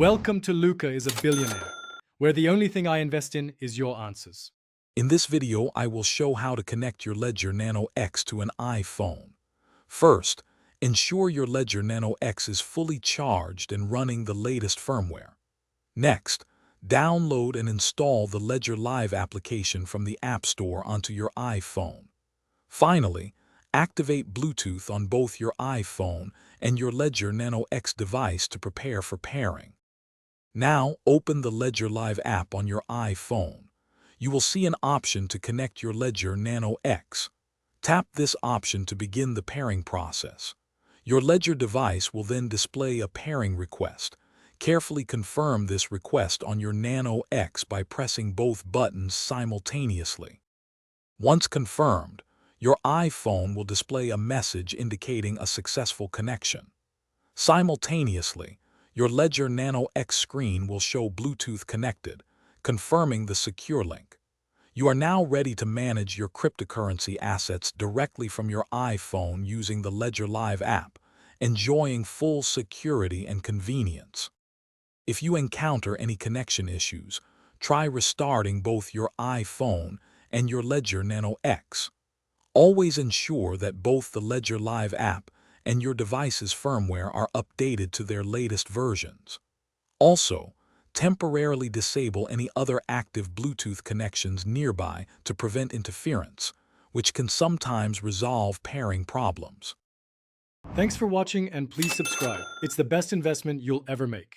Welcome to Luca is a Billionaire, where the only thing I invest in is your answers. In this video, I will show how to connect your Ledger Nano X to an iPhone. First, ensure your Ledger Nano X is fully charged and running the latest firmware. Next, download and install the Ledger Live application from the App Store onto your iPhone. Finally, activate Bluetooth on both your iPhone and your Ledger Nano X device to prepare for pairing. Now, open the Ledger Live app on your iPhone. You will see an option to connect your Ledger Nano X. Tap this option to begin the pairing process. Your Ledger device will then display a pairing request. Carefully confirm this request on your Nano X by pressing both buttons simultaneously. Once confirmed, your iPhone will display a message indicating a successful connection. Simultaneously, your Ledger Nano X screen will show Bluetooth connected, confirming the secure link. You are now ready to manage your cryptocurrency assets directly from your iPhone using the Ledger Live app, enjoying full security and convenience. If you encounter any connection issues, try restarting both your iPhone and your Ledger Nano X. Always ensure that both the Ledger Live app and your device's firmware are updated to their latest versions. Also, temporarily disable any other active Bluetooth connections nearby to prevent interference, which can sometimes resolve pairing problems. Thanks for watching and please subscribe. It's the best investment you'll ever make.